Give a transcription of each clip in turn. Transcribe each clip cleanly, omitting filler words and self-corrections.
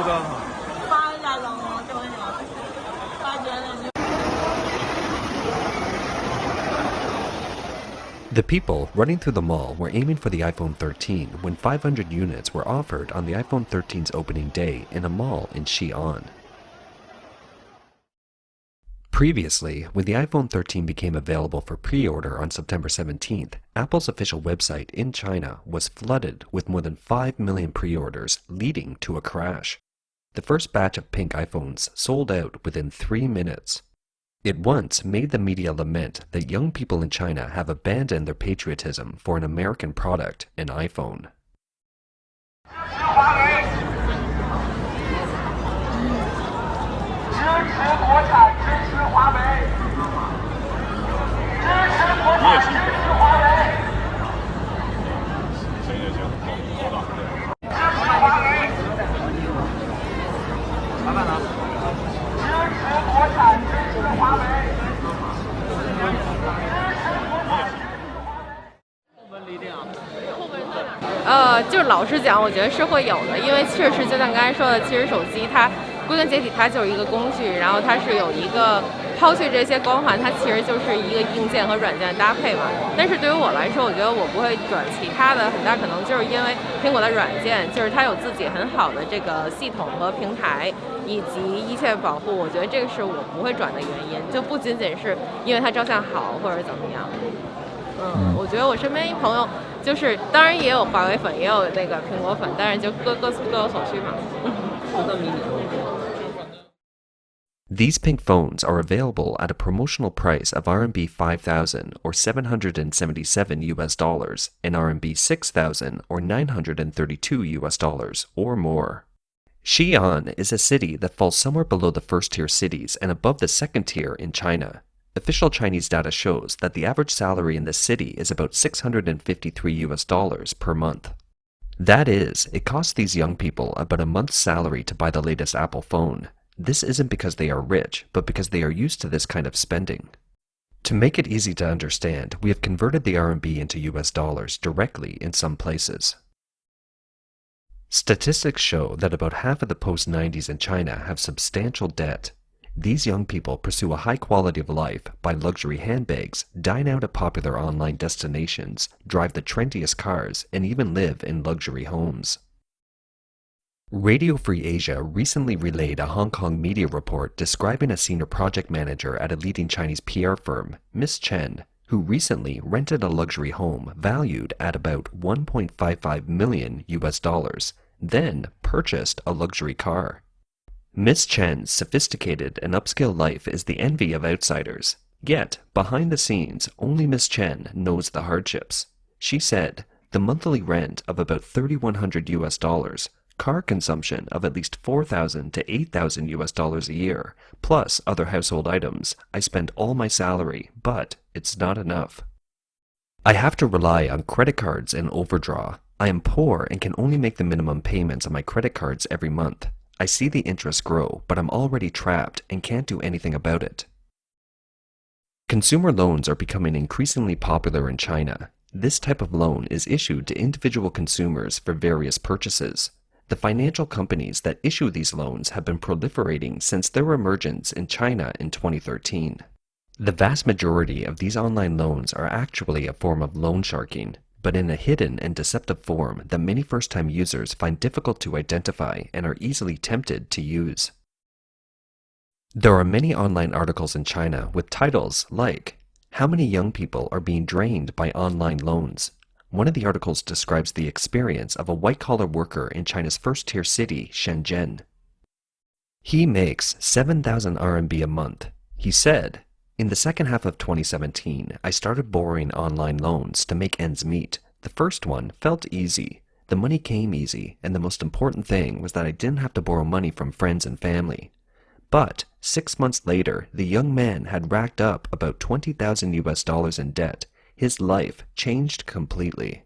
The people running through the mall were aiming for the iPhone 13 when 500 units were offered on the iPhone 13's opening day in a mall in Xi'an. Previously, when the iPhone 13 became available for pre-order on September 17th, Apple's official website in China was flooded with more than 5 million pre-orders, leading to a crash. The first batch of pink iPhones sold out within 3 minutes. It once made the media lament that young people in China have abandoned their patriotism for an American product, an iPhone.就是老实讲，我觉得是会有的，因为确实就像刚才说的，其实手机它归根结底它就是一个工具，然后它是有一个抛去这些光环，它其实就是一个硬件和软件的搭配嘛。但是对于我来说，我觉得我不会转其他的，很大可能就是因为苹果的软件，就是它有自己很好的这个系统和平台，以及一切保护。我觉得这个是我不会转的原因，就不仅仅是因为它照相好或者怎么样。我觉得我身边一朋友就是，当然也有华为粉，也有那个苹果粉，但是就各有所需嘛。These pink phones are available at a promotional price of RMB 5,000 or $777 and RMB 6,000 or $932 or more. Xi'an is a city that falls somewhere below the first-tier cities and above the second tier in China. Official Chinese data shows that the average salary in the city is about $653 per month. That is, it costs these young people about a month's salary to buy the latest Apple phone. This isn't because they are rich, but because they are used to this kind of spending. To make it easy to understand, we have converted the RMB into US dollars directly in some places. Statistics show that about half of the post-90s in China have substantial debt. These young people pursue a high quality of life, buy luxury handbags, dine out at popular online destinations, drive the trendiest cars, and even live in luxury homes. Radio Free Asia recently relayed a Hong Kong media report describing a senior project manager at a leading Chinese PR firm, Miss Chen, who recently rented a luxury home valued at about 1.55 million US dollars, then purchased a luxury car. Miss Chen's sophisticated and upscale life is the envy of outsiders. Yet, behind the scenes, only Miss Chen knows the hardships. She said, the monthly rent of about $3,100 US dollars, car consumption of at least $4,000 to $8,000 US dollars a year, plus other household items, I spend all my salary, but it's not enough. I have to rely on credit cards and overdraw. I am poor and can only make the minimum payments on my credit cards every month. I see the interest grow, but I'm already trapped and can't do anything about it. Consumer loans are becoming increasingly popular in China. This type of loan is issued to individual consumers for various purchases. The financial companies that issue these loans have been proliferating since their emergence in China in 2013. The vast majority of these online loans are actually a form of loan sharking, but in a hidden and deceptive form that many first-time users find difficult to identify and are easily tempted to use. There are many online articles in China with titles like, "How many young people are being drained by online loans?" One of the articles describes the experience of a white-collar worker in China's first-tier city, Shenzhen. He makes 7,000 RMB a month. He said, in the second half of 2017, I started borrowing online loans to make ends meet. The first one felt easy. The money came easy, and the most important thing was that I didn't have to borrow money from friends and family. But 6 months later, the young man had racked up about 20,000 US dollars in debt. His life changed completely.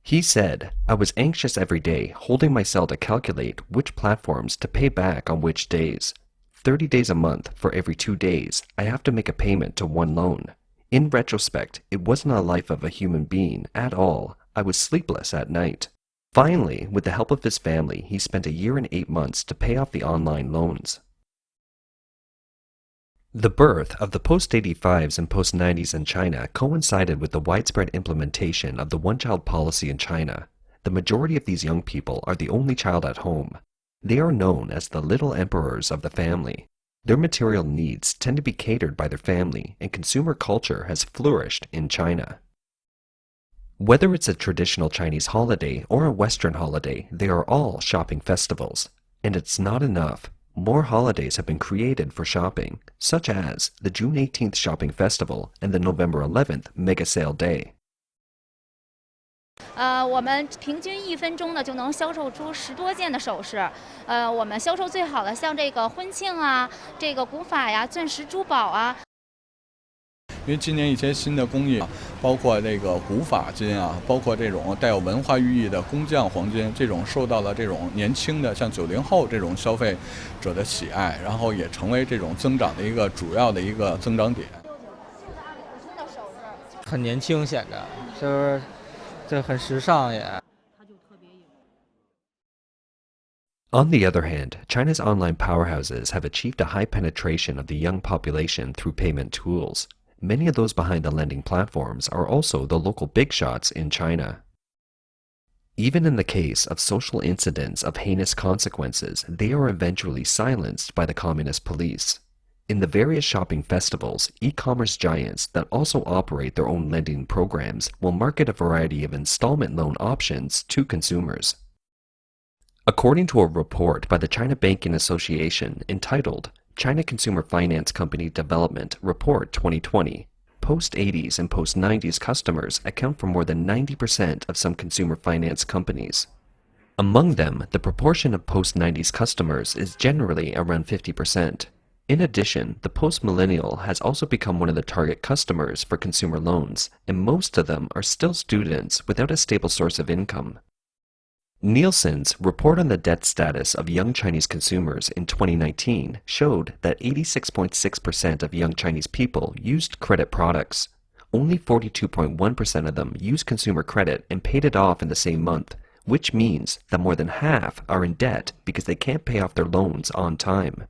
He said, I was anxious every day, holding my cell to calculate which platforms to pay back on which days. 30 days a month for every 2 days, I have to make a payment to one loan. In retrospect, it wasn't a life of a human being at all. I was sleepless at night. Finally, with the help of his family, he spent a year and 8 months to pay off the online loans. The birth of the post-85s and post-90s in China coincided with the widespread implementation of the one-child policy in China. The majority of these young people are the only child at home. They are known as the little emperors of the family. Their material needs tend to be catered by their family, and consumer culture has flourished in China. Whether it's a traditional Chinese holiday or a Western holiday, they are all shopping festivals. And it's not enough. More holidays have been created for shopping, such as the June 18th Shopping Festival and the November 11th Mega Sale Day. 我们平均1分钟呢就能销售出10多件的首饰。我们销售最好的像这个婚庆啊，这个古法呀、钻石珠宝啊。因为今年一些新的工艺，包括这个古法金啊，包括这种带有文化寓意的工匠黄金，这种受到了这种年轻的像90后这种消费者的喜爱，然后也成为这种增长的一个主要的一个增长点。很年轻显着，就是这很时尚也。On the other hand, China's online powerhouses have achieved a high penetration of the young population through payment tools. Many of those behind the lending platforms are also the local big shots in China. Even in the case of social incidents of heinous consequences, they are eventually silenced by the communist police. In the various shopping festivals, e-commerce giants that also operate their own lending programs will market a variety of installment loan options to consumers. According to a report by the China Banking Association entitled China Consumer Finance Company Development Report 2020, post-80s and post-90s customers account for more than 90% of some consumer finance companies. Among them, the proportion of post-90s customers is generally around 50%. In addition, the post-millennial has also become one of the target customers for consumer loans, and most of them are still students without a stable source of income. Nielsen's report on the debt status of young Chinese consumers in 2019 showed that 86.6% of young Chinese people used credit products. Only 42.1% of them used consumer credit and paid it off in the same month, which means that more than half are in debt because they can't pay off their loans on time.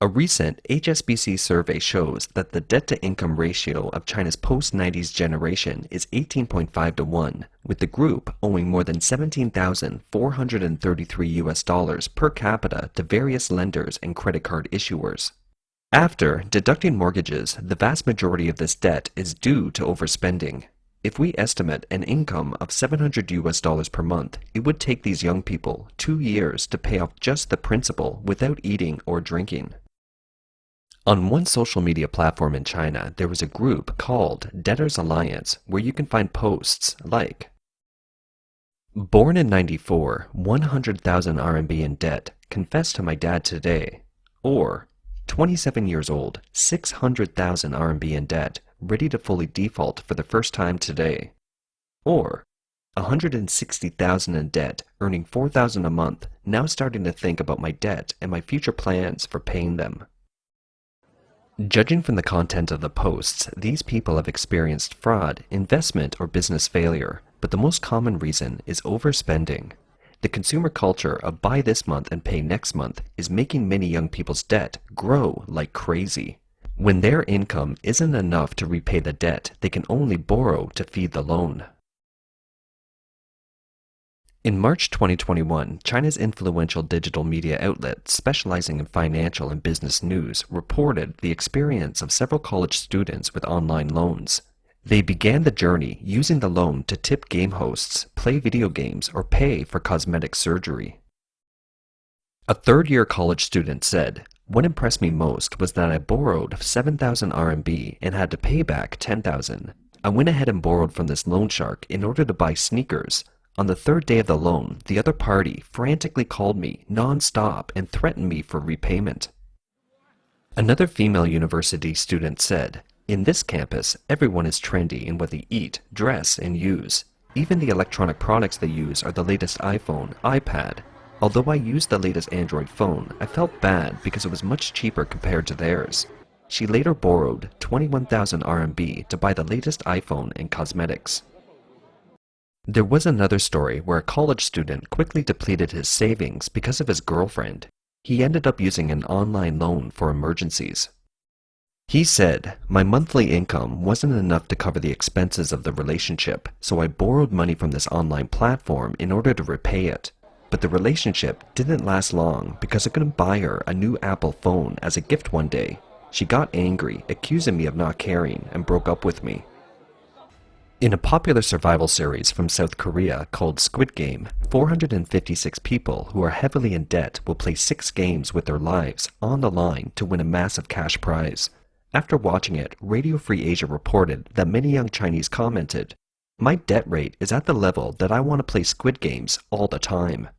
A recent HSBC survey shows that the debt-to-income ratio of China's post-90s generation is 18.5 to 1, with the group owing more than $17,433 per capita to various lenders and credit card issuers. After deducting mortgages, the vast majority of this debt is due to overspending. If we estimate an income of $700 per month, it would take these young people 2 years to pay off just the principal without eating or drinking. On one social media platform in China, there was a group called Debtors Alliance where you can find posts like, "Born in 94, 100,000 RMB in debt, confessed to my dad today," or 27 years old, 600,000 RMB in debt, ready to fully default for the first time today, or 160,000 in debt, earning 4,000 a month, now starting to think about my debt and my future plans for paying them. Judging from the content of the posts, these people have experienced fraud, investment, or business failure, but the most common reason is overspending. The consumer culture of buy this month and pay next month is making many young people's debt grow like crazy. When their income isn't enough to repay the debt, they can only borrow to feed the loan. In March 2021, China's influential digital media outlet specializing in financial and business news reported the experience of several college students with online loans. They began the journey using the loan to tip game hosts, play video games, or pay for cosmetic surgery. A third-year college student said, "What impressed me most was that I borrowed 7,000 RMB and had to pay back 10,000. I went ahead and borrowed from this loan shark in order to buy sneakers. On the third day of the loan, the other party frantically called me non-stop and threatened me for repayment." Another female university student said, "In this campus, everyone is trendy in what they eat, dress, and use. Even the electronic products they use are the latest iPhone, iPad. Although I used the latest Android phone, I felt bad because it was much cheaper compared to theirs." She later borrowed 21,000 RMB to buy the latest iPhone and cosmetics. There was another story where a college student quickly depleted his savings because of his girlfriend. He ended up using an online loan for emergencies. He said, "My monthly income wasn't enough to cover the expenses of the relationship, so I borrowed money from this online platform in order to repay it. But the relationship didn't last long because I couldn't buy her a new Apple phone as a gift one day. She got angry, accusing me of not caring, and broke up with me." In a popular survival series from South Korea called Squid Game, 456 people who are heavily in debt will play 6 games with their lives on the line to win a massive cash prize. After watching it, Radio Free Asia reported that many young Chinese commented, "My debt rate is at the level that I want to play Squid Games all the time."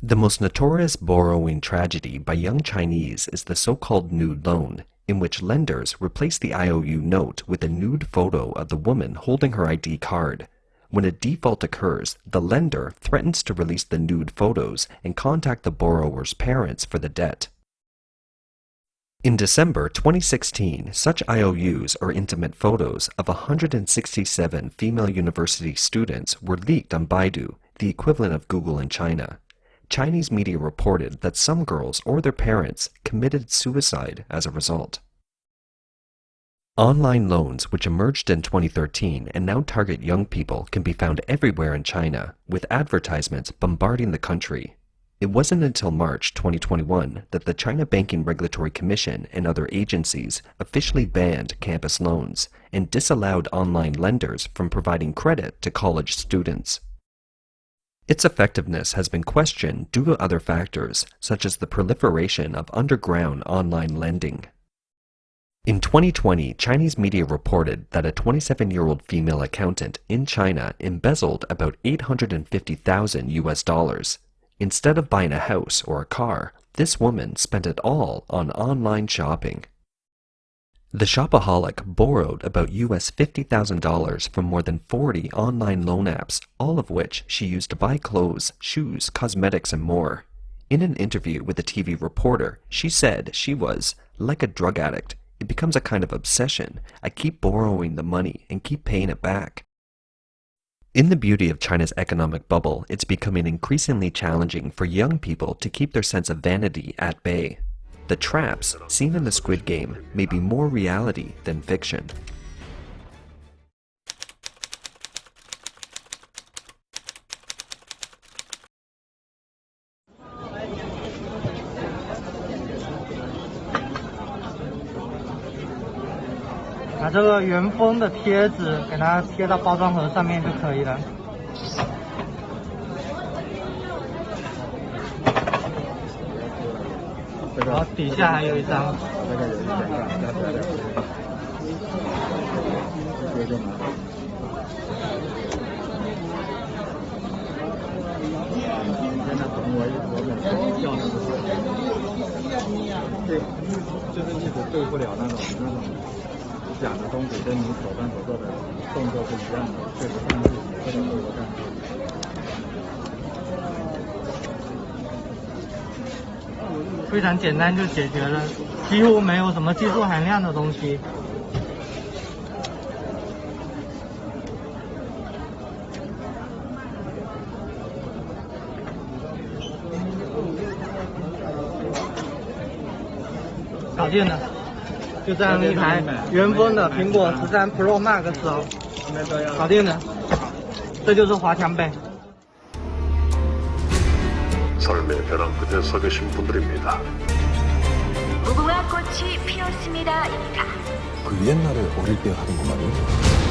The most notorious borrowing tragedy by young Chinese is the so-called nude loan, in which lenders replace the IOU note with a nude photo of the woman holding her ID card. When a default occurs, the lender threatens to release the nude photos and contact the borrower's parents for the debt. In December 2016, such IOUs or intimate photos of 167 female university students were leaked on Baidu, the equivalent of Google in China. Chinese media reported that some girls or their parents committed suicide as a result. Online loans, which emerged in 2013 and now target young people, can be found everywhere in China, with advertisements bombarding the country. It wasn't until March 2021 that the China Banking Regulatory Commission and other agencies officially banned campus loans and disallowed online lenders from providing credit to college students. Its effectiveness has been questioned due to other factors, such as the proliferation of underground online lending. In 2020, Chinese media reported that a 27-year-old female accountant in China embezzled about $850,000 US. Instead of buying a house or a car, this woman spent it all on online shopping. The shopaholic borrowed about US $50,000 from more than 40 online loan apps, all of which she used to buy clothes, shoes, cosmetics, and more. In an interview with a TV reporter, she said she was like a drug addict. It becomes a kind of obsession. I keep borrowing the money and keep paying it back. In the beauty of China's economic bubble, it's becoming increasingly challenging for young people to keep their sense of vanity at bay. The traps seen in the Squid Game may be more reality than fiction. 把这个原封的贴纸给它贴到包装盒上面就可以了。然后底下还有一张。就是一直对不了那种假的东西，跟你手上所做的动作是一样的，确实上自己或者对我干。非常简单就解决了，几乎没有什么技术含量的东西。搞定了，就这样一台原封的苹果13 Pro Max哦，搞定了，这就是华强北。 삶의 벼랑 끝에 서 계신 분들입니다. 무궁화 꽃이 피었습니다입니다. 그 옛날에 어릴 때 하던 거 말이에요?